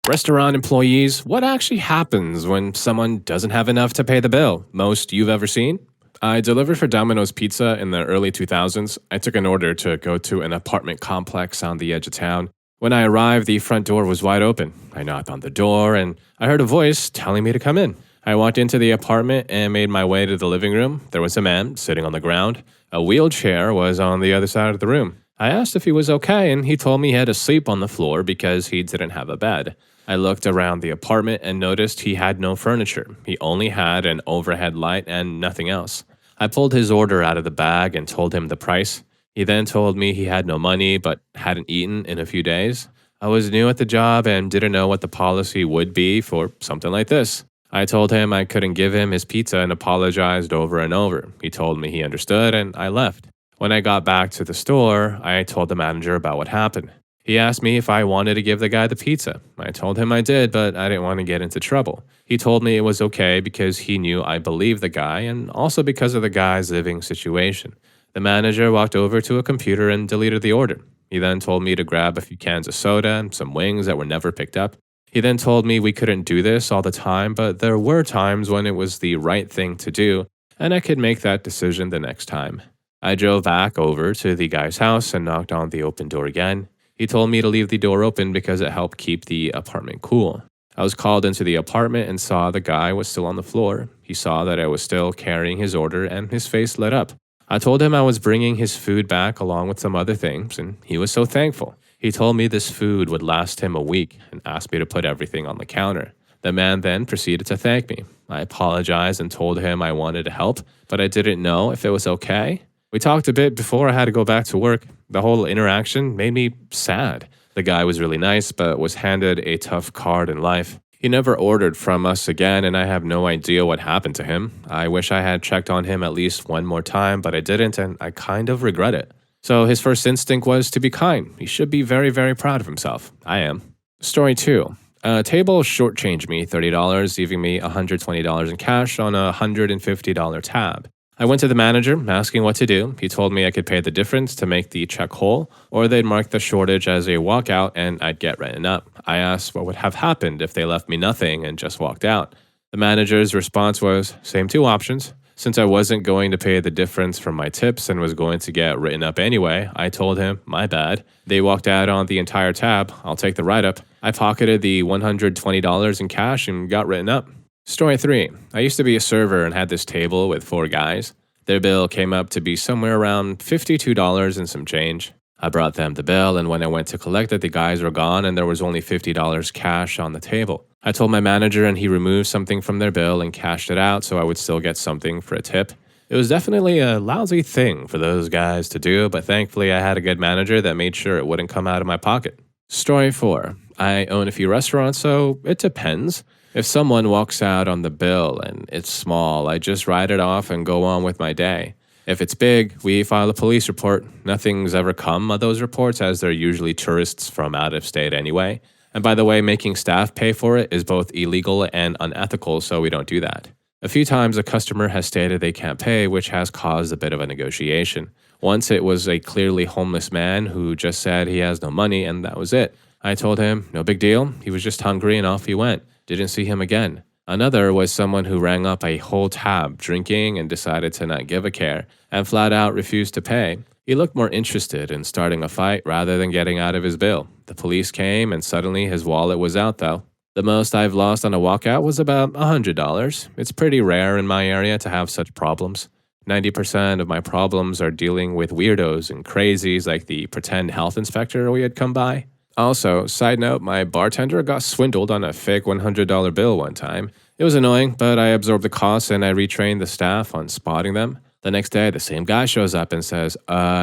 Restaurant employees, what actually happens when someone doesn't have enough to pay the bill? Most you've ever seen? I delivered for Domino's Pizza in the early 2000s. I took an order to go to an apartment complex on the edge of town. When I arrived, the front door was wide open. I knocked on the door and I heard a voice telling me to come in. I walked into the apartment and made my way to the living room. There was a man sitting on the ground. A wheelchair was on the other side of the room. I asked if he was okay, and he told me he had to sleep on the floor because he didn't have a bed. I looked around the apartment and noticed he had no furniture. He only had an overhead light and nothing else. I pulled his order out of the bag and told him the price. He then told me he had no money but hadn't eaten in a few days. I was new at the job and didn't know what the policy would be for something like this. I told him I couldn't give him his pizza and apologized over and over. He told me he understood and I left. When I got back to the store, I told the manager about what happened. He asked me if I wanted to give the guy the pizza. I told him I did, but I didn't want to get into trouble. He told me it was okay because he knew I believed the guy and also because of the guy's living situation. The manager walked over to a computer and deleted the order. He then told me to grab a few cans of soda and some wings that were never picked up. He then told me we couldn't do this all the time, but there were times when it was the right thing to do, and I could make that decision the next time. I drove back over to the guy's house and knocked on the open door again. He told me to leave the door open because it helped keep the apartment cool. I was called into the apartment and saw the guy was still on the floor. He saw that I was still carrying his order and his face lit up. I told him I was bringing his food back along with some other things, and he was so thankful. He told me this food would last him a week and asked me to put everything on the counter. The man then proceeded to thank me. I apologized and told him I wanted to help, but I didn't know if it was okay. We talked a bit before I had to go back to work. The whole interaction made me sad. The guy was really nice, but was handed a tough card in life. He never ordered from us again, and I have no idea what happened to him. I wish I had checked on him at least one more time, but I didn't, and I kind of regret it. So his first instinct was to be kind. He should be very, very proud of himself. I am. Story 2. A table shortchanged me $30, leaving me $120 in cash on a $150 tab. I went to the manager asking what to do. He told me I could pay the difference to make the check whole, or they'd mark the shortage as a walkout and I'd get written up. I asked what would have happened if they left me nothing and just walked out. The manager's response was, same two options. Since I wasn't going to pay the difference from my tips and was going to get written up anyway, I told him, my bad. They walked out on the entire tab. I'll take the write-up. I pocketed the $120 in cash and got written up. Story 3. I used to be a server and had this table with 4 guys. Their bill came up to be somewhere around $52 and some change. I brought them the bill, and when I went to collect it, the guys were gone and there was only $50 cash on the table. I told my manager and he removed something from their bill and cashed it out so I would still get something for a tip. It was definitely a lousy thing for those guys to do, but thankfully I had a good manager that made sure it wouldn't come out of my pocket. Story 4. I own a few restaurants, so it depends. If someone walks out on the bill and it's small, I just write it off and go on with my day. If it's big, we file a police report. Nothing's ever come of those reports as they're usually tourists from out of state anyway. And by the way, making staff pay for it is both illegal and unethical, so we don't do that. A few times a customer has stated they can't pay, which has caused a bit of a negotiation. Once it was a clearly homeless man who just said he has no money and that was it. I told him, no big deal, he was just hungry and off he went. Didn't see him again. Another was someone who rang up a whole tab drinking and decided to not give a care and flat out refused to pay. He looked more interested in starting a fight rather than getting out of his bill. The police came and suddenly his wallet was out though. The most I've lost on a walkout was about $100. It's pretty rare in my area to have such problems. 90% of my problems are dealing with weirdos and crazies like the pretend health inspector we had come by. Also, side note, my bartender got swindled on a fake $100 bill one time. It was annoying, but I absorbed the costs and I retrained the staff on spotting them. The next day, the same guy shows up and says,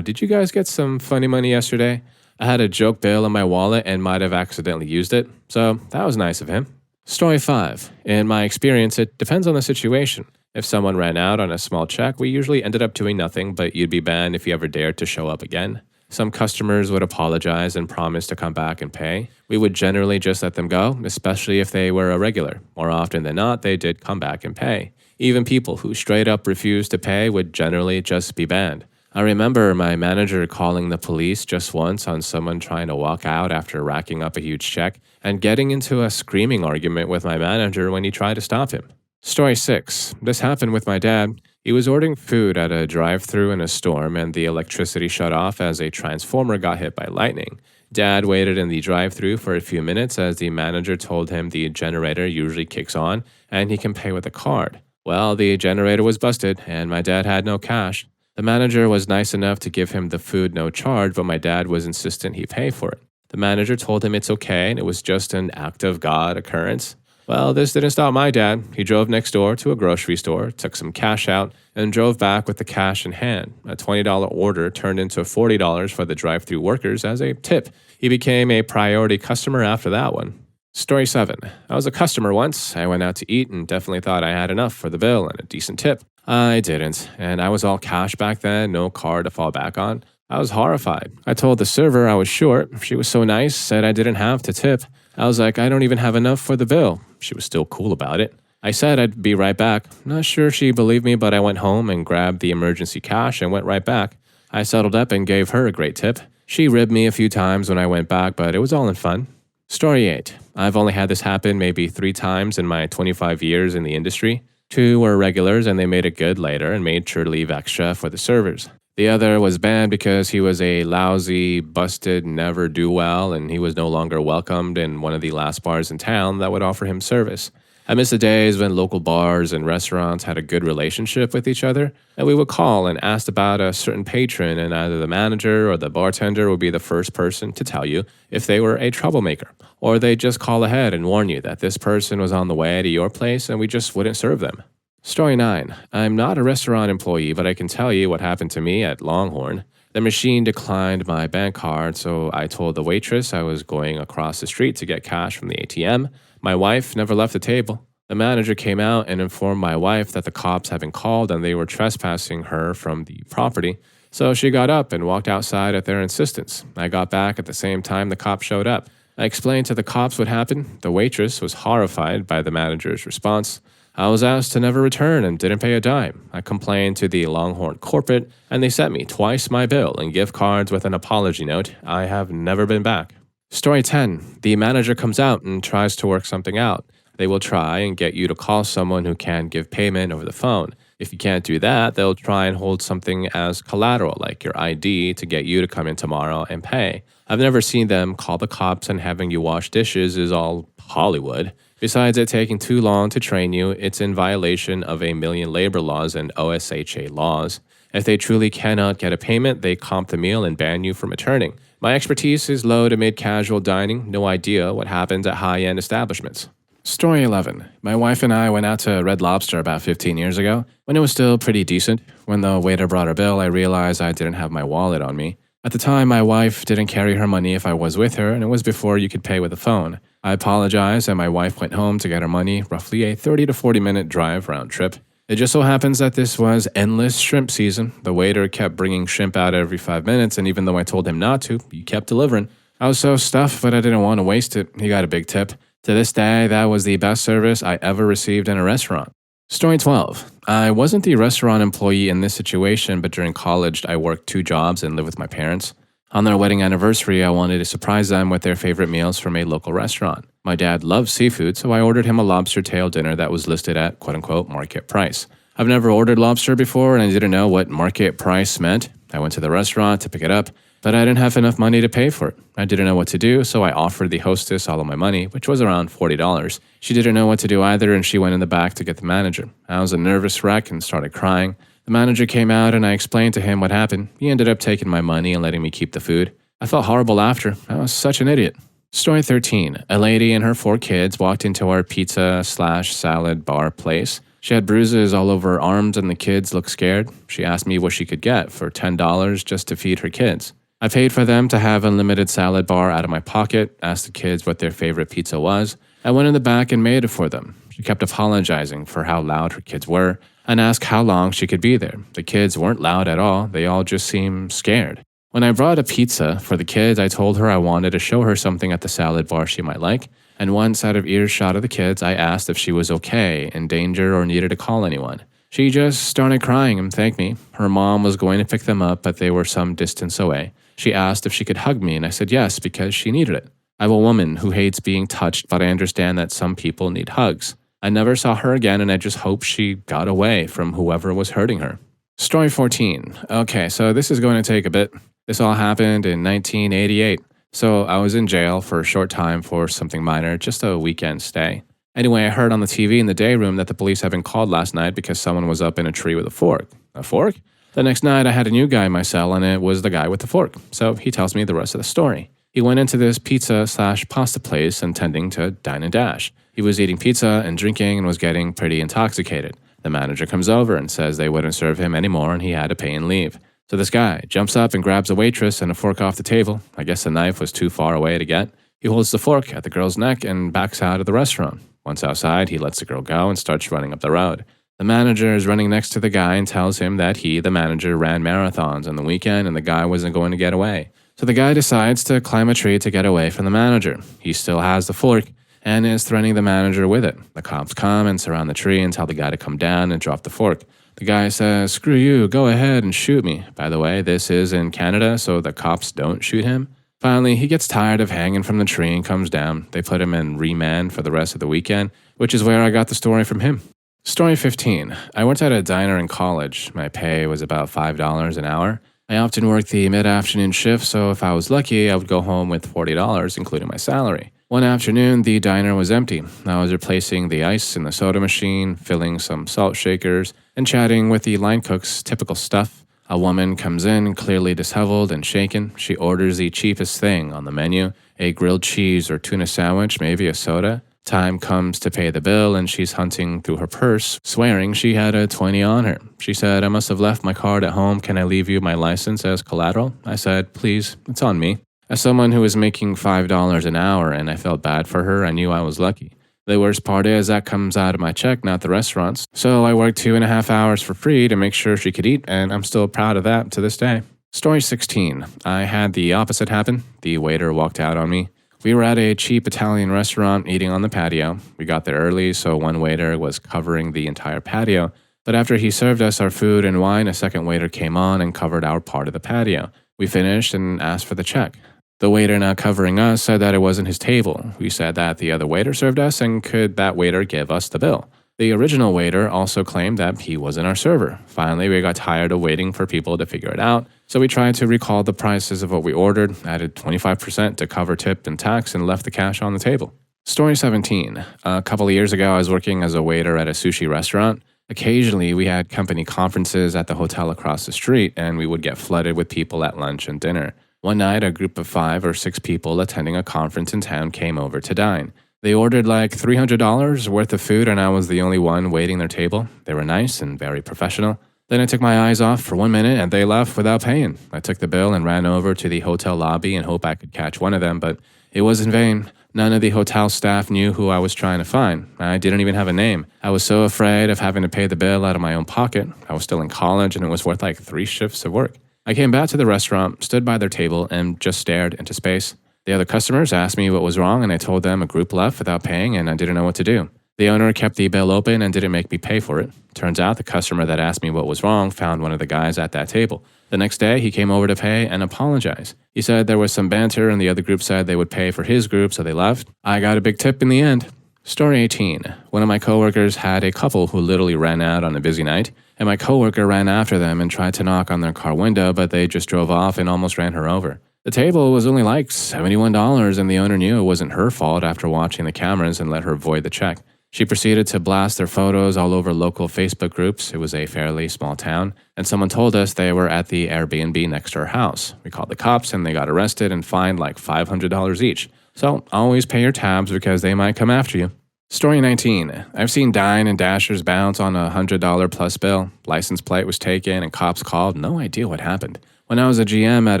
did you guys get some funny money yesterday? I had a joke bill in my wallet and might have accidentally used it, so that was nice of him. Story 5. In my experience, it depends on the situation. If someone ran out on a small check, we usually ended up doing nothing, but you'd be banned if you ever dared to show up again. Some customers would apologize and promise to come back and pay. We would generally just let them go, especially if they were a regular. More often than not, they did come back and pay. Even people who straight up refused to pay would generally just be banned. I remember my manager calling the police just once on someone trying to walk out after racking up a huge check and getting into a screaming argument with my manager when he tried to stop him. Story 6. This happened with my dad. He was ordering food at a drive-thru in a storm and the electricity shut off as a transformer got hit by lightning. Dad waited in the drive-thru for a few minutes as the manager told him the generator usually kicks on and he can pay with a card. Well, the generator was busted and my dad had no cash. The manager was nice enough to give him the food no charge, but my dad was insistent he pay for it. The manager told him it's okay and it was just an act of God occurrence. Well, this didn't stop my dad. He drove next door to a grocery store, took some cash out, and drove back with the cash in hand. A $20 order turned into $40 for the drive-thru workers as a tip. He became a priority customer after that one. Story 7. I was a customer once. I went out to eat and definitely thought I had enough for the bill and a decent tip. I didn't, and I was all cash back then, no card to fall back on. I was horrified. I told the server I was short. She was so nice, said I didn't have to tip. I was like, I don't even have enough for the bill. She was still cool about it. I said I'd be right back. Not sure she believed me, but I went home and grabbed the emergency cash and went right back. I settled up and gave her a great tip. She ribbed me a few times when I went back, but it was all in fun. Story 8. I've only had this happen maybe 3 times in my 25 years in the industry. 2 were regulars and they made it good later and made sure to leave extra for the servers. The other was banned because he was a lousy, busted, never do well, and he was no longer welcomed in one of the last bars in town that would offer him service. I miss the days when local bars and restaurants had a good relationship with each other, and we would call and ask about a certain patron, and either the manager or the bartender would be the first person to tell you if they were a troublemaker, or they'd just call ahead and warn you that this person was on the way to your place and we just wouldn't serve them. Story 9. I'm not a restaurant employee, but I can tell you what happened to me at Longhorn. The machine declined my bank card, so I told the waitress I was going across the street to get cash from the ATM. My wife never left the table. The manager came out and informed my wife that the cops had been called and they were trespassing her from the property. So she got up and walked outside at their insistence. I got back at the same time the cops showed up. I explained to the cops what happened. The waitress was horrified by the manager's response. I was asked to never return and didn't pay a dime. I complained to the Longhorn corporate, and they sent me twice my bill and gift cards with an apology note. I have never been back. Story 10. The manager comes out and tries to work something out. They will try and get you to call someone who can give payment over the phone. If you can't do that, they'll try and hold something as collateral, like your ID, to get you to come in tomorrow and pay. I've never seen them call the cops and having you wash dishes is all Hollywood. Besides it taking too long to train you, it's in violation of a million labor laws and OSHA laws. If they truly cannot get a payment, they comp the meal and ban you from returning. My expertise is low to mid-casual dining, no idea what happens at high-end establishments. Story 11. My wife and I went out to Red Lobster about 15 years ago, when it was still pretty decent. When the waiter brought our bill, I realized I didn't have my wallet on me. At the time, my wife didn't carry her money if I was with her, and it was before you could pay with a phone. I apologized, and my wife went home to get her money, roughly a 30 to 40 minute drive round trip. It just so happens that this was endless shrimp season. The waiter kept bringing shrimp out every 5 minutes, and even though I told him not to, he kept delivering. I was so stuffed, but I didn't want to waste it. He got a big tip. To this day, that was the best service I ever received in a restaurant. Story 12. I wasn't the restaurant employee in this situation, but during college, I worked 2 jobs and lived with my parents. On their wedding anniversary, I wanted to surprise them with their favorite meals from a local restaurant. My dad loves seafood, so I ordered him a lobster tail dinner that was listed at quote-unquote market price. I've never ordered lobster before, and I didn't know what market price meant. I went to the restaurant to pick it up, but I didn't have enough money to pay for it. I didn't know what to do, so I offered the hostess all of my money, which was around $40. She didn't know what to do either, and she went in the back to get the manager. I was a nervous wreck and started crying. The manager came out, and I explained to him what happened. He ended up taking my money and letting me keep the food. I felt horrible after. I was such an idiot. Story 13. A lady and her 4 kids walked into our pizza/salad bar place. She had bruises all over her arms and the kids looked scared. She asked me what she could get for $10 just to feed her kids. I paid for them to have unlimited salad bar out of my pocket, asked the kids what their favorite pizza was. I went in the back and made it for them. She kept apologizing for how loud her kids were and asked how long she could be there. The kids weren't loud at all. They all just seemed scared. When I brought a pizza for the kids, I told her I wanted to show her something at the salad bar she might like. And once out of earshot of the kids, I asked if she was okay, in danger, or needed to call anyone. She just started crying and thanked me. Her mom was going to pick them up, but they were some distance away. She asked if she could hug me, and I said yes because she needed it. I'm a woman who hates being touched, but I understand that some people need hugs. I never saw her again, and I just hope she got away from whoever was hurting her. Story 14. Okay, so this is going to take a bit. This all happened in 1988. So I was in jail for a short time for something minor, just a weekend stay. Anyway, I heard on the TV in the day room that the police had been called last night because someone was up in a tree with a fork. A fork? The next night, I had a new guy in my cell, and it was the guy with the fork. So he tells me the rest of the story. He went into this pizza/pasta place intending to dine and dash. He was eating pizza and drinking and was getting pretty intoxicated. The manager comes over and says they wouldn't serve him anymore and he had to pay and leave. So this guy jumps up and grabs a waitress and a fork off the table. I guess the knife was too far away to get. He holds the fork at the girl's neck and backs out of the restaurant. Once outside, he lets the girl go and starts running up the road. The manager is running next to the guy and tells him that he, the manager, ran marathons on the weekend and the guy wasn't going to get away. So the guy decides to climb a tree to get away from the manager. He still has the fork and is threatening the manager with it. The cops come and surround the tree and tell the guy to come down and drop the fork. The guy says, "Screw you, go ahead and shoot me." By the way, this is in Canada, so the cops don't shoot him. Finally, he gets tired of hanging from the tree and comes down. They put him in remand for the rest of the weekend, which is where I got the story from him. Story 15. I worked at a diner in college. My pay was about $5 an hour. I often worked the mid-afternoon shift, so if I was lucky, I would go home with $40, including my salary. One afternoon, the diner was empty. I was replacing the ice in the soda machine, filling some salt shakers, and chatting with the line cooks, typical stuff. A woman comes in, clearly disheveled and shaken. She orders the cheapest thing on the menu, a grilled cheese or tuna sandwich, maybe a soda. Time comes to pay the bill, and she's hunting through her purse, swearing she had a 20 on her. She said, "I must have left my card at home. Can I leave you my license as collateral?" I said, "Please, it's on me." As someone who was making $5 an hour and I felt bad for her, I knew I was lucky. The worst part is that comes out of my check, not the restaurant's. So I worked 2.5 hours for free to make sure she could eat, and I'm still proud of that to this day. Story 16. I had the opposite happen. The waiter walked out on me. We were at a cheap Italian restaurant eating on the patio. We got there early, so one waiter was covering the entire patio. But after he served us our food and wine, a second waiter came on and covered our part of the patio. We finished and asked for the check. The waiter now covering us said that it wasn't his table. We said that the other waiter served us and could that waiter give us the bill. The original waiter also claimed that he wasn't our server. Finally, we got tired of waiting for people to figure it out, so we tried to recall the prices of what we ordered, added 25% to cover tip and tax, and left the cash on the table. Story 17. A couple of years ago, I was working as a waiter at a sushi restaurant. Occasionally, we had company conferences at the hotel across the street, and we would get flooded with people at lunch and dinner. One night, a group of 5 or 6 people attending a conference in town came over to dine. They ordered like $300 worth of food, and I was the only one waiting their table. They were nice and very professional. Then I took my eyes off for 1 minute, and they left without paying. I took the bill and ran over to the hotel lobby and hoped I could catch one of them, but it was in vain. None of the hotel staff knew who I was trying to find. I didn't even have a name. I was so afraid of having to pay the bill out of my own pocket. I was still in college, and it was worth like 3 shifts of work. I came back to the restaurant, stood by their table, and just stared into space. The other customers asked me what was wrong, and I told them a group left without paying, and I didn't know what to do. The owner kept the bill open and didn't make me pay for it. Turns out the customer that asked me what was wrong found one of the guys at that table. The next day, he came over to pay and apologize. He said there was some banter, and the other group said they would pay for his group, so they left. I got a big tip in the end. Story 18. One of my coworkers had a couple who literally ran out on a busy night, and my coworker ran after them and tried to knock on their car window, but they just drove off and almost ran her over. The table was only like $71, and the owner knew it wasn't her fault after watching the cameras and let her void the check. She proceeded to blast their photos all over local Facebook groups. It was a fairly small town, and someone told us they were at the Airbnb next to her house. We called the cops, and they got arrested and fined like $500 each. So always pay your tabs because they might come after you. Story 19. I've seen Dine and Dashers bounce on a $100 plus bill. License plate was taken and cops called. No idea what happened. When I was a GM at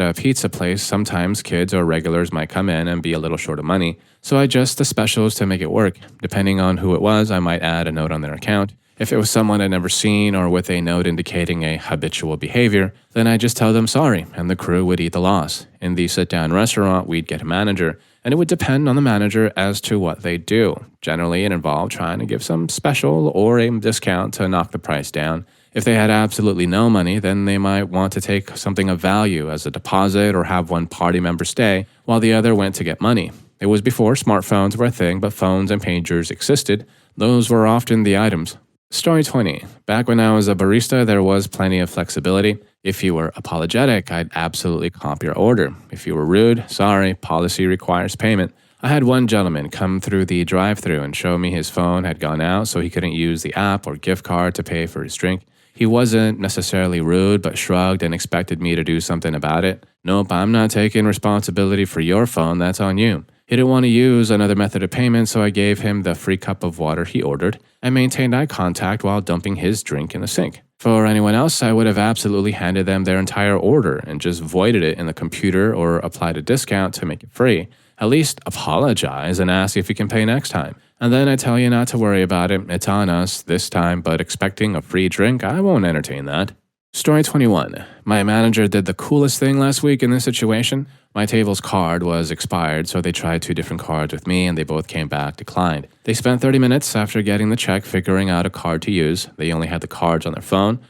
a pizza place, sometimes kids or regulars might come in and be a little short of money, so I adjust the specials to make it work. Depending on who it was, I might add a note on their account. If it was someone I'd never seen or with a note indicating a habitual behavior, then I just tell them sorry, and the crew would eat the loss. In the sit-down restaurant, we'd get a manager, and it would depend on the manager as to what they do. Generally, it involved trying to give some special or a discount to knock the price down. If they had absolutely no money, then they might want to take something of value as a deposit or have one party member stay while the other went to get money. It was before smartphones were a thing, but phones and pagers existed. Those were often the items. Story 20. Back when I was a barista, there was plenty of flexibility. If you were apologetic, I'd absolutely comp your order. If you were rude, sorry, policy requires payment. I had one gentleman come through the drive-thru and show me his phone had gone out so he couldn't use the app or gift card to pay for his drink. He wasn't necessarily rude, but shrugged and expected me to do something about it. Nope, I'm not taking responsibility for your phone, that's on you. He didn't want to use another method of payment, so I gave him the free cup of water he ordered and maintained eye contact while dumping his drink in the sink. For anyone else, I would have absolutely handed them their entire order and just voided it in the computer or applied a discount to make it free. At least apologize and ask if you can pay next time. And then I tell you not to worry about it, it's on us this time, but expecting a free drink, I won't entertain that. Story 21. My manager did the coolest thing last week in this situation. My table's card was expired, so they tried 2 different cards with me and they both came back declined. They spent 30 minutes after getting the check figuring out a card to use. They only had the cards on their phone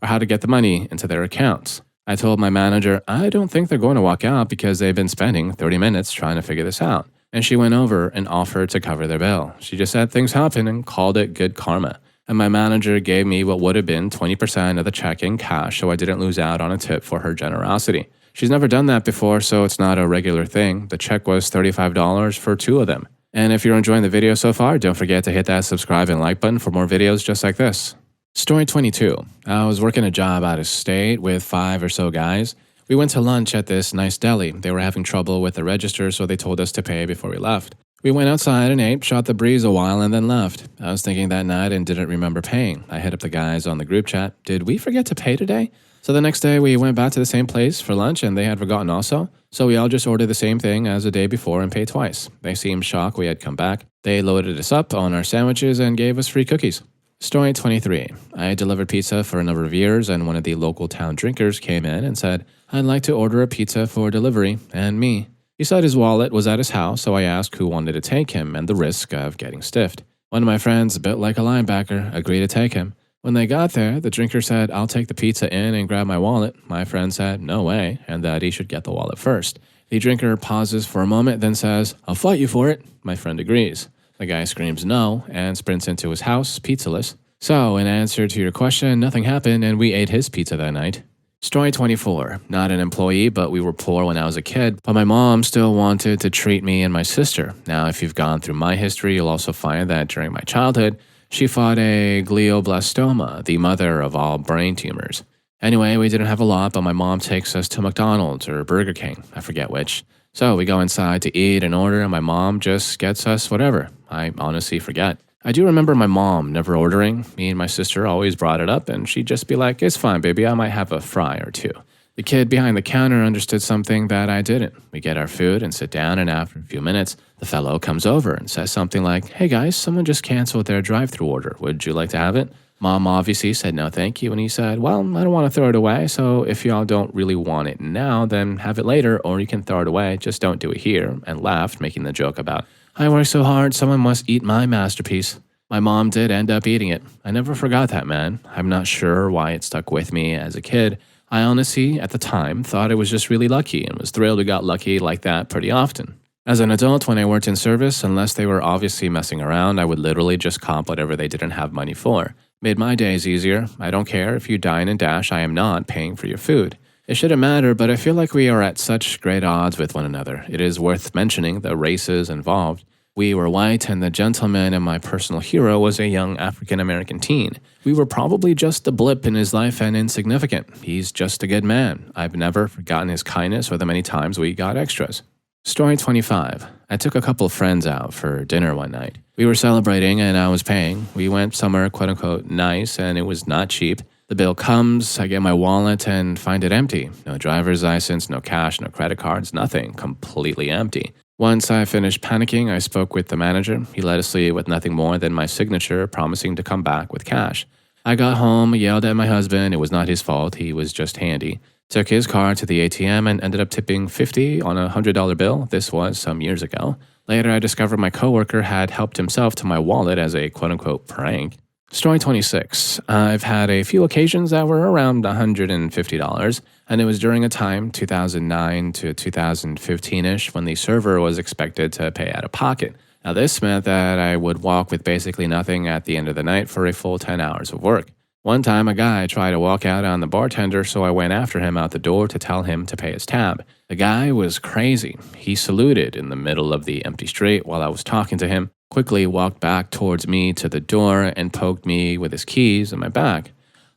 or how to get the money into their accounts. I told my manager, I don't think they're going to walk out because they've been spending 30 minutes trying to figure this out. And she went over and offered to cover their bill. She just said things happen and called it good karma. And my manager gave me what would have been 20% of the check in cash so I didn't lose out on a tip for her generosity. She's never done that before, so it's not a regular thing. The check was $35 for 2 of them. And if you're enjoying the video so far, don't forget to hit that subscribe and like button for more videos just like this. Story 22. I was working a job out of state with 5 or so guys. We went to lunch at this nice deli. They were having trouble with the register, so they told us to pay before we left. We went outside and ate, shot the breeze a while, and then left. I was thinking that night and didn't remember paying. I hit up the guys on the group chat. Did we forget to pay today? So the next day we went back to the same place for lunch and they had forgotten also. So we all just ordered the same thing as the day before and paid twice. They seemed shocked we had come back. They loaded us up on our sandwiches and gave us free cookies. Story 23. I delivered pizza for a number of years and one of the local town drinkers came in and said, I'd like to order a pizza for delivery, and me. He said his wallet was at his house, so I asked who wanted to take him and the risk of getting stiffed. One of my friends, a bit like a linebacker, agreed to take him. When they got there, the drinker said, I'll take the pizza in and grab my wallet. My friend said, no way, and that he should get the wallet first. The drinker pauses for a moment, then says, I'll fight you for it. My friend agrees. The guy screams no and sprints into his house, pizzaless. So, in answer to your question, nothing happened and we ate his pizza that night. Story 24. Not an employee, but we were poor when I was a kid, but my mom still wanted to treat me and my sister. Now, if you've gone through my history, you'll also find that during my childhood, she fought a glioblastoma, the mother of all brain tumors. Anyway, we didn't have a lot, but my mom takes us to McDonald's or Burger King, I forget which. So we go inside to eat and order, and my mom just gets us whatever. I honestly forget. I do remember my mom never ordering. Me and my sister always brought it up, and she'd just be like, it's fine, baby, I might have a fry or 2. The kid behind the counter understood something that I didn't. We get our food and sit down, and after a few minutes, the fellow comes over and says something like, hey guys, someone just canceled their drive-thru order. Would you like to have it? Mom obviously said no thank you, and he said, well, I don't want to throw it away, so if y'all don't really want it now, then have it later, or you can throw it away, just don't do it here, and laughed, making the joke about, I work so hard, someone must eat my masterpiece. My mom did end up eating it. I never forgot that, man. I'm not sure why it stuck with me as a kid. I honestly, at the time, thought it was just really lucky and was thrilled we got lucky like that pretty often. As an adult, when I worked in service, unless they were obviously messing around, I would literally just comp whatever they didn't have money for. Made my days easier. I don't care if you dine and dash, I am not paying for your food. It shouldn't matter, but I feel like we are at such great odds with one another. It is worth mentioning the races involved. We were white, and the gentleman and my personal hero was a young African-American teen. We were probably just a blip in his life and insignificant. He's just a good man. I've never forgotten his kindness or the many times we got extras. Story 25. I took a couple of friends out for dinner one night. We were celebrating and I was paying. We went somewhere quote-unquote nice and it was not cheap. The bill comes, I get my wallet and find it empty. No driver's license, no cash, no credit cards, nothing. Completely empty. Once I finished panicking, I spoke with the manager. He let us leave with nothing more than my signature promising to come back with cash. I got home, yelled at my husband. It was not his fault. He was just handy. Took his card to the ATM and ended up tipping 50 on a $100 bill. This was some years ago. Later, I discovered my coworker had helped himself to my wallet as a quote-unquote prank. Story 26. I've had a few occasions that were around $150, and it was during a time, 2009 to 2015-ish, when the server was expected to pay out of pocket. Now, this meant that I would walk with basically nothing at the end of the night for a full 10 hours of work. One time, a guy tried to walk out on the bartender, so I went after him out the door to tell him to pay his tab. The guy was crazy. He saluted in the middle of the empty street while I was talking to him, quickly walked back towards me to the door, and poked me with his keys in my back.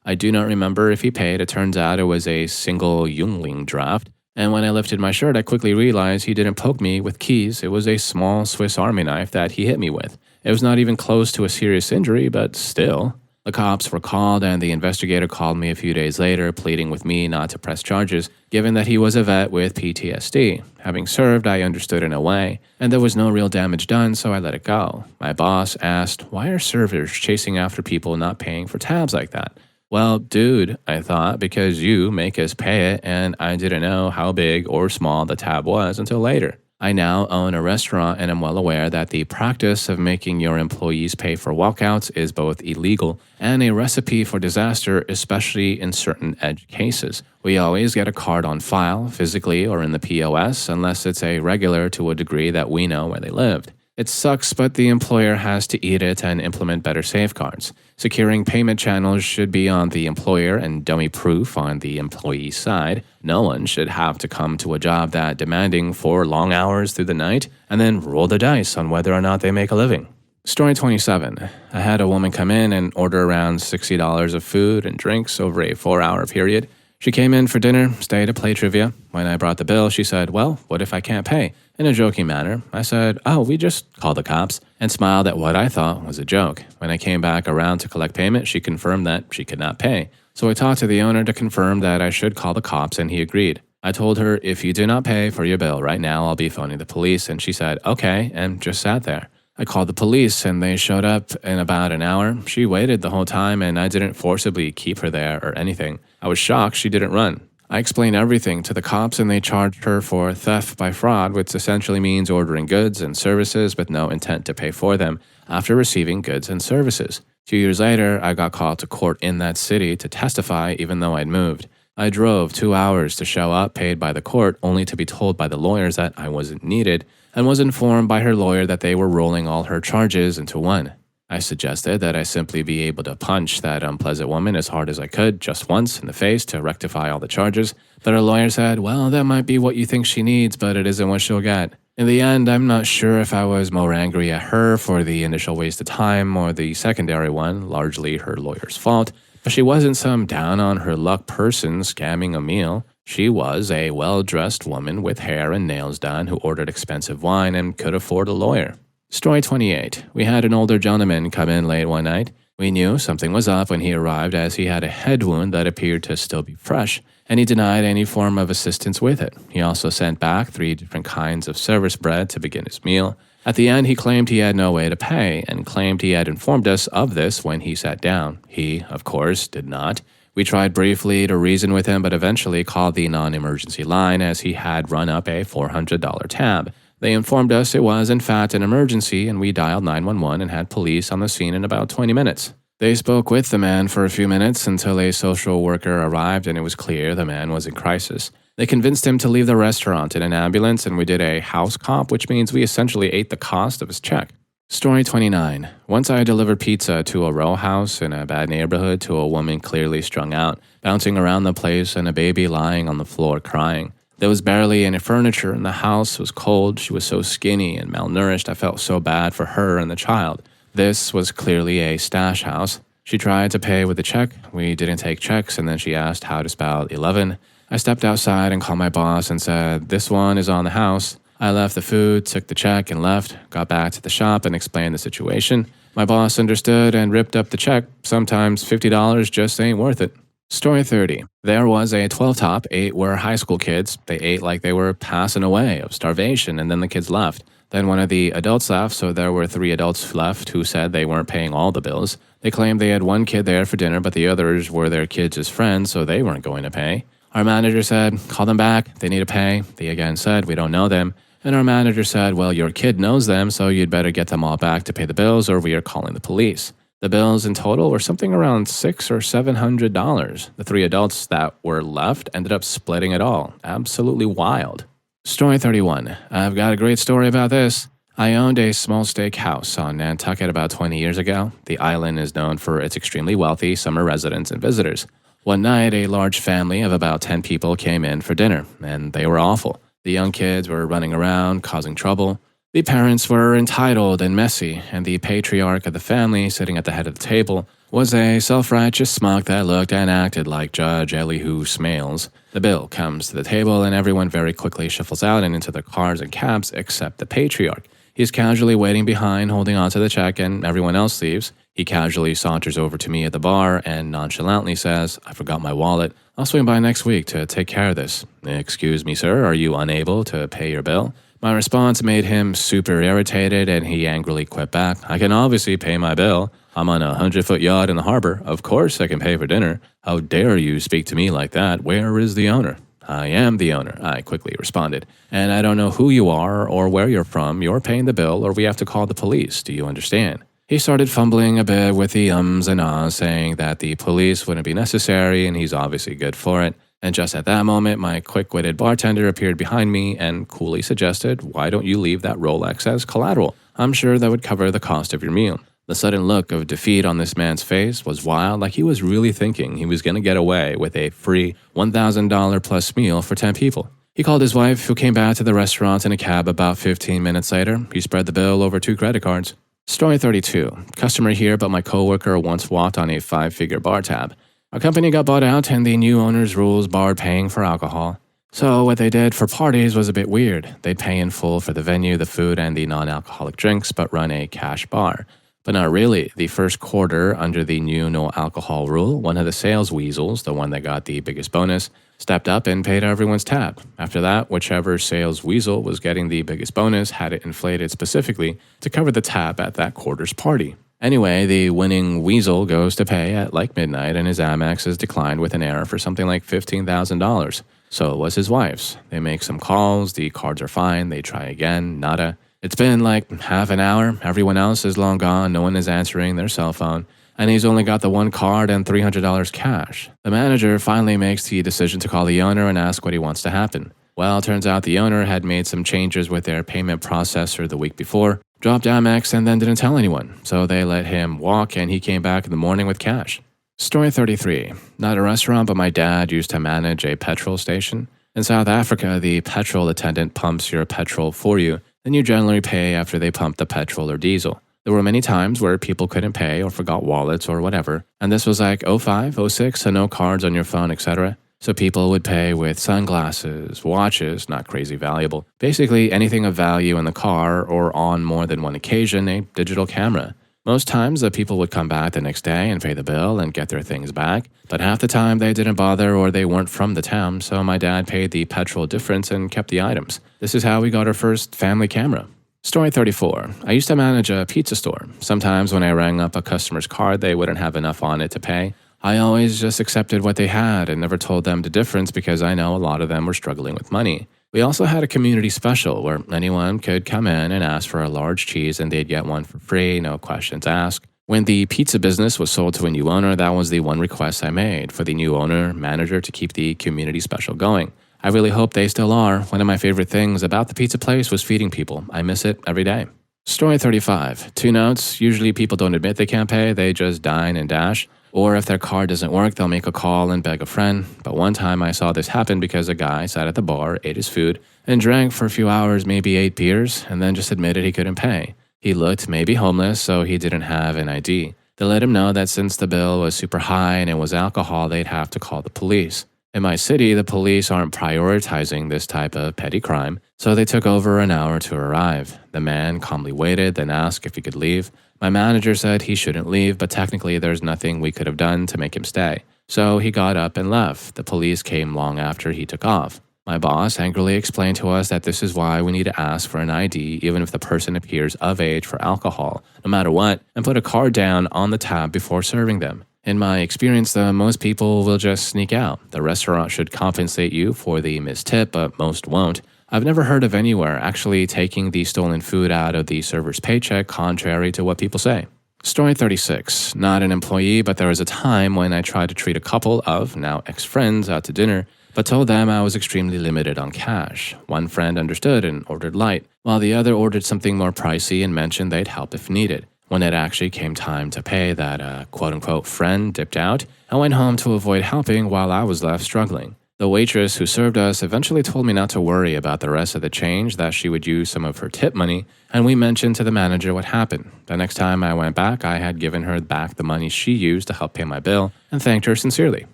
I do not remember if he paid. It turns out it was a single Yungling draft. And when I lifted my shirt, I quickly realized he didn't poke me with keys. It was a small Swiss Army knife that he hit me with. It was not even close to a serious injury, but still. The cops were called, and the investigator called me a few days later, pleading with me not to press charges, given that he was a vet with PTSD. Having served, I understood in a way, and there was no real damage done, so I let it go. My boss asked, "Why are servers chasing after people not paying for tabs like that?" Well, dude, I thought, because you make us pay it, and I didn't know how big or small the tab was until later. I now own a restaurant and am well aware that the practice of making your employees pay for walkouts is both illegal and a recipe for disaster, especially in certain edge cases. We always get a card on file, physically or in the POS, unless it's a regular to a degree that we know where they lived. It sucks, but the employer has to eat it and implement better safeguards. Securing payment channels should be on the employer and dummy-proof on the employee side. No one should have to come to a job that demanding 4 long hours through the night and then roll the dice on whether or not they make a living. Story 27. I had a woman come in and order around $60 of food and drinks over a 4-hour period. She came in for dinner, stayed to play trivia. When I brought the bill, she said, "Well, what if I can't pay?" In a joking manner, I said, "Oh, we just call the cops," and smiled at what I thought was a joke. When I came back around to collect payment, she confirmed that she could not pay. So I talked to the owner to confirm that I should call the cops, and he agreed. I told her, "If you do not pay for your bill right now, I'll be phoning the police," and she said, "Okay," and just sat there. I called the police, and they showed up in about an hour. She waited the whole time, and I didn't forcibly keep her there or anything. I was shocked she didn't run. I explained everything to the cops, and they charged her for theft by fraud, which essentially means ordering goods and services with no intent to pay for them after receiving goods and services. 2 years later, I got called to court in that city to testify even though I'd moved. I drove 2 hours to show up, paid by the court, only to be told by the lawyers that I wasn't needed, and was informed by her lawyer that they were rolling all her charges into one. I suggested that I simply be able to punch that unpleasant woman as hard as I could, just once in the face to rectify all the charges, but her lawyer said, "Well, that might be what you think she needs, but it isn't what she'll get." In the end, I'm not sure if I was more angry at her for the initial waste of time or the secondary one, largely her lawyer's fault, but she wasn't some down-on-her-luck person scamming a meal. She was a well-dressed woman with hair and nails done who ordered expensive wine and could afford a lawyer. Story 28. We had an older gentleman come in late one night. We knew something was up when he arrived as he had a head wound that appeared to still be fresh, and he denied any form of assistance with it. He also sent back 3 different kinds of service bread to begin his meal. At the end, he claimed he had no way to pay and claimed he had informed us of this when he sat down. He, of course, did not. We tried briefly to reason with him, but eventually called the non-emergency line as he had run up a $400 tab. They informed us it was, in fact, an emergency, and we dialed 911 and had police on the scene in about 20 minutes. They spoke with the man for a few minutes until a social worker arrived and it was clear the man was in crisis. They convinced him to leave the restaurant in an ambulance, and we did a house comp, which means we essentially ate the cost of his check. Story 29. Once I delivered pizza to a row house in a bad neighborhood to a woman clearly strung out, bouncing around the place, and a baby lying on the floor crying. There was barely any furniture in the house. It was cold. She was so skinny and malnourished. I felt so bad for her and the child. This was clearly a stash house. She tried to pay with a check. We didn't take checks, and then she asked how to spell 11. I stepped outside and called my boss and said, "This one is on the house." I left the food, took the check, and left. Got back to the shop and explained the situation. My boss understood and ripped up the check. Sometimes $50 just ain't worth it. Story 30. There was a 12-top. 8 were high school kids. They ate like they were passing away of starvation, and then the kids left. Then one of the adults left, so there were 3 adults left who said they weren't paying all the bills. They claimed they had 1 kid there for dinner, but the others were their kids' friends, so they weren't going to pay. Our manager said, call them back, they need to pay. They again said, we don't know them. And our manager said, well, your kid knows them, so you'd better get them all back to pay the bills or we are calling the police. The bills in total were something around $600 or $700. The 3 adults that were left ended up splitting it all. Absolutely wild. Story 31. I've got a great story about this. I owned a small steak house on Nantucket about 20 years ago. The island is known for its extremely wealthy summer residents and visitors. One night, a large family of about 10 people came in for dinner, and they were awful. The young kids were running around, causing trouble. The parents were entitled and messy, and the patriarch of the family, sitting at the head of the table, was a self-righteous smug that looked and acted like Judge Elihu Smales. The bill comes to the table, and everyone very quickly shuffles out and into their cars and cabs except the patriarch. He's casually waiting behind, holding onto the check, and everyone else leaves. He casually saunters over to me at the bar and nonchalantly says, I forgot my wallet. I'll swing by next week to take care of this. Excuse me, sir, are you unable to pay your bill? My response made him super irritated, and he angrily quipped back, I can obviously pay my bill. I'm on a 100-foot yacht in the harbor. Of course I can pay for dinner. How dare you speak to me like that? Where is the owner? I am the owner, I quickly responded. And I don't know who you are or where you're from. You're paying the bill or we have to call the police. Do you understand? He started fumbling a bit with the ums and ahs, saying that the police wouldn't be necessary and he's obviously good for it. And just at that moment, my quick-witted bartender appeared behind me and coolly suggested, why don't you leave that Rolex as collateral? I'm sure that would cover the cost of your meal. The sudden look of defeat on this man's face was wild, like he was really thinking he was going to get away with a free $1,000 plus meal for 10 people. He called his wife, who came back to the restaurant in a cab about 15 minutes later. He spread the bill over 2 credit cards. Story 32. Customer here, but my coworker once walked on a 5-figure bar tab. Our company got bought out and the new owner's rules barred paying for alcohol. So what they did for parties was a bit weird. They'd pay in full for the venue, the food, and the non-alcoholic drinks, but run a cash bar. But not really. The first quarter, under the new no alcohol rule, one of the sales weasels, the one that got the biggest bonus, stepped up and paid everyone's tab. After that, whichever sales weasel was getting the biggest bonus had it inflated specifically to cover the tab at that quarter's party. Anyway, the winning weasel goes to pay at like midnight and his Amex is declined with an error for something like $15,000. So it was his wife's. They make some calls, the cards are fine, they try again, nada. It's been like half an hour, everyone else is long gone, no one is answering their cell phone, and he's only got the one card and $300 cash. The manager finally makes the decision to call the owner and ask what he wants to happen. Well, it turns out the owner had made some changes with their payment processor the week before, dropped Amex, and then didn't tell anyone. So they let him walk, and he came back in the morning with cash. Story 33. Not a restaurant, but my dad used to manage a petrol station. In South Africa, the petrol attendant pumps your petrol for you, and you generally pay after they pump the petrol or diesel. There were many times where people couldn't pay or forgot wallets or whatever, and this was like 05, 06, so no cards on your phone, etc. So people would pay with sunglasses, watches, not crazy valuable, basically anything of value in the car or on more than one occasion, a digital camera. Most times the people would come back the next day and pay the bill and get their things back, but half the time they didn't bother or they weren't from the town, so my dad paid the petrol difference and kept the items. This is how we got our first family camera. Story 34. I used to manage a pizza store. Sometimes when I rang up a customer's card, they wouldn't have enough on it to pay. I always just accepted what they had and never told them the difference because I know a lot of them were struggling with money. We also had a community special where anyone could come in and ask for a large cheese and they'd get one for free, no questions asked. When the pizza business was sold to a new owner, that was the one request I made for the new owner manager to keep the community special going. I really hope they still are. One of my favorite things about the pizza place was feeding people. I miss it every day. Story 35. 2 notes. Usually people don't admit they can't pay, they just dine and dash. Or if their card doesn't work, they'll make a call and beg a friend. But one time I saw this happen because a guy sat at the bar, ate his food, and drank for a few hours, maybe 8 beers, and then just admitted he couldn't pay. He looked maybe homeless, so he didn't have an ID. They let him know that since the bill was super high and it was alcohol, they'd have to call the police. In my city, the police aren't prioritizing this type of petty crime, so they took over an hour to arrive. The man calmly waited, then asked if he could leave. My manager said he shouldn't leave, but technically there's nothing we could have done to make him stay. So he got up and left. The police came long after he took off. My boss angrily explained to us that this is why we need to ask for an ID even if the person appears of age for alcohol, no matter what, and put a card down on the tab before serving them. In my experience, though, most people will just sneak out. The restaurant should compensate you for the missed tip, but most won't. I've never heard of anywhere actually taking the stolen food out of the server's paycheck, contrary to what people say. Story 36. Not an employee, but there was a time when I tried to treat a couple of, now ex-friends, out to dinner, but told them I was extremely limited on cash. One friend understood and ordered light, while the other ordered something more pricey and mentioned they'd help if needed. When it actually came time to pay, that quote-unquote friend dipped out and went home to avoid helping while I was left struggling. The waitress who served us eventually told me not to worry about the rest of the change, that she would use some of her tip money, and we mentioned to the manager what happened. The next time I went back, I had given her back the money she used to help pay my bill and thanked her sincerely.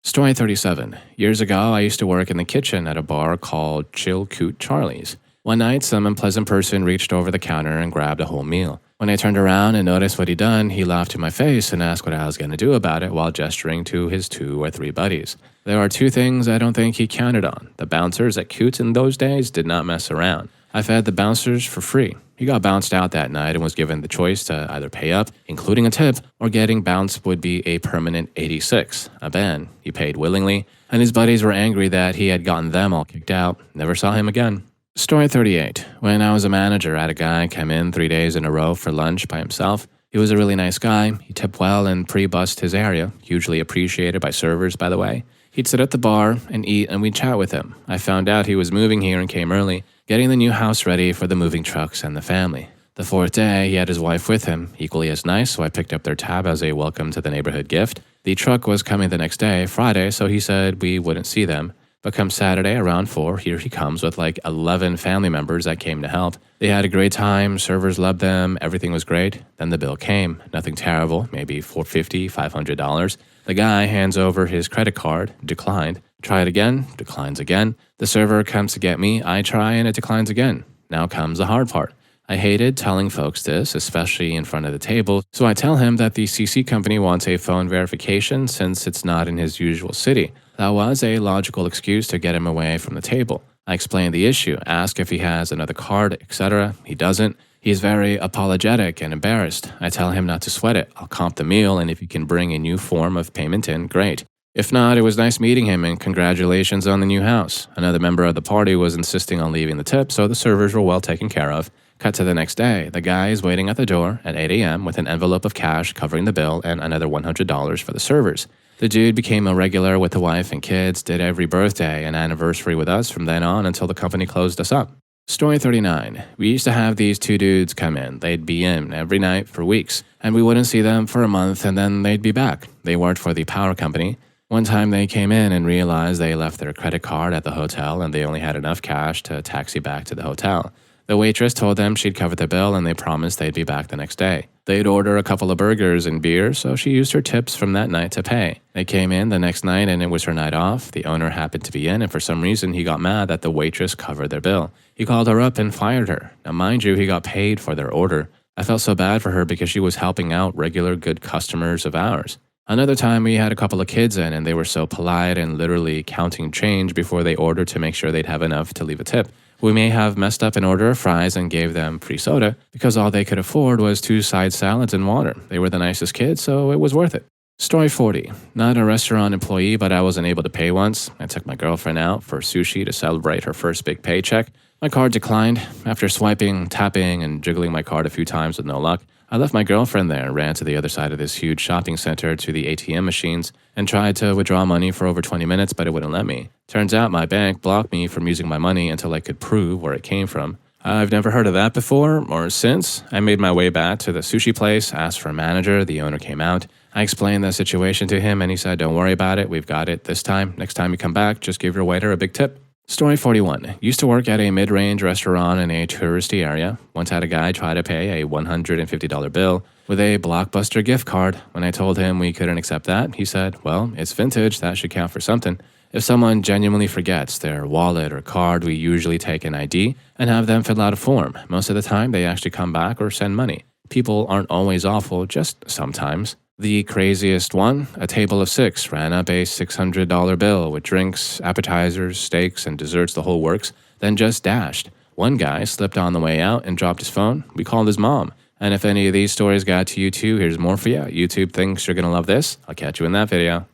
Story 37. Years ago, I used to work in the kitchen at a bar called Chill Coot Charlie's. One night, some unpleasant person reached over the counter and grabbed a whole meal. When I turned around and noticed what he'd done, he laughed to my face and asked what I was going to do about it while gesturing to his 2 or 3 buddies. There are 2 things I don't think he counted on. The bouncers at Coots in those days did not mess around. I fed the bouncers for free. He got bounced out that night and was given the choice to either pay up, including a tip, or getting bounced would be a permanent 86, a ban. He paid willingly, and his buddies were angry that he had gotten them all kicked out. Never saw him again. Story 38. When I was a manager, I had a guy come in 3 days in a row for lunch by himself. He was a really nice guy. He tipped well and pre-bussed his area, hugely appreciated by servers, by the way. He'd sit at the bar and eat, and we'd chat with him. I found out he was moving here and came early, getting the new house ready for the moving trucks and the family. The 4th day, he had his wife with him, equally as nice, so I picked up their tab as a welcome to the neighborhood gift. The truck was coming the next day, Friday, so he said we wouldn't see them. But come Saturday around 4, here he comes with like 11 family members that came to help. They had a great time, servers loved them, everything was great. Then the bill came, nothing terrible, maybe $450, $500. The guy hands over his credit card, declined. Try it again, declines again. The server comes to get me, I try and it declines again. Now comes the hard part. I hated telling folks this, especially in front of the table, so I tell him that the CC company wants a phone verification since it's not in his usual city. That was a logical excuse to get him away from the table. I explain the issue, ask if he has another card, etc. He doesn't. He's very apologetic and embarrassed. I tell him not to sweat it. I'll comp the meal, and if he can bring a new form of payment in, great. If not, it was nice meeting him and congratulations on the new house. Another member of the party was insisting on leaving the tip, so the servers were well taken care of. Cut to the next day. The guy is waiting at the door at 8 a.m. with an envelope of cash covering the bill and another $100 for the servers. The dude became a regular with the wife and kids, did every birthday and anniversary with us from then on until the company closed us up. Story 39. We used to have these 2 dudes come in. They'd be in every night for weeks, and we wouldn't see them for a month, and then they'd be back. They worked for the power company. One time they came in and realized they left their credit card at the hotel and they only had enough cash to taxi back to the hotel. The waitress told them she'd cover the bill and they promised they'd be back the next day. They'd order a couple of burgers and beer, so she used her tips from that night to pay. They came in the next night and it was her night off. The owner happened to be in, and for some reason he got mad that the waitress covered their bill. He called her up and fired her. Now mind you, he got paid for their order. I felt so bad for her because she was helping out regular good customers of ours. Another time we had a couple of kids in and they were so polite and literally counting change before they ordered to make sure they'd have enough to leave a tip. We may have messed up an order of fries and gave them free soda because all they could afford was 2 side salads and water. They were the nicest kids, so it was worth it. Story 40. Not a restaurant employee, but I wasn't able to pay once. I took my girlfriend out for sushi to celebrate her first big paycheck. My card declined. After swiping, tapping, and jiggling my card a few times with no luck, I left my girlfriend there and ran to the other side of this huge shopping center to the ATM machines and tried to withdraw money for over 20 minutes, but it wouldn't let me. Turns out my bank blocked me from using my money until I could prove where it came from. I've never heard of that before or since. I made my way back to the sushi place, asked for a manager, the owner came out. I explained the situation to him and he said, "Don't worry about it, we've got it this time. Next time you come back, just give your waiter a big tip." Story 41. Used to work at a mid-range restaurant in a touristy area. Once had a guy try to pay a $150 bill with a Blockbuster gift card. When I told him we couldn't accept that, he said, "Well, it's vintage, that should count for something." If someone genuinely forgets their wallet or card, we usually take an ID and have them fill out a form. Most of the time, they actually come back or send money. People aren't always awful, just sometimes. The craziest one, a table of 6 ran up a $600 bill with drinks, appetizers, steaks, and desserts, the whole works, then just dashed. One guy slipped on the way out and dropped his phone. We called his mom. And if any of these stories got to you too, here's more for you. YouTube thinks you're going to love this. I'll catch you in that video.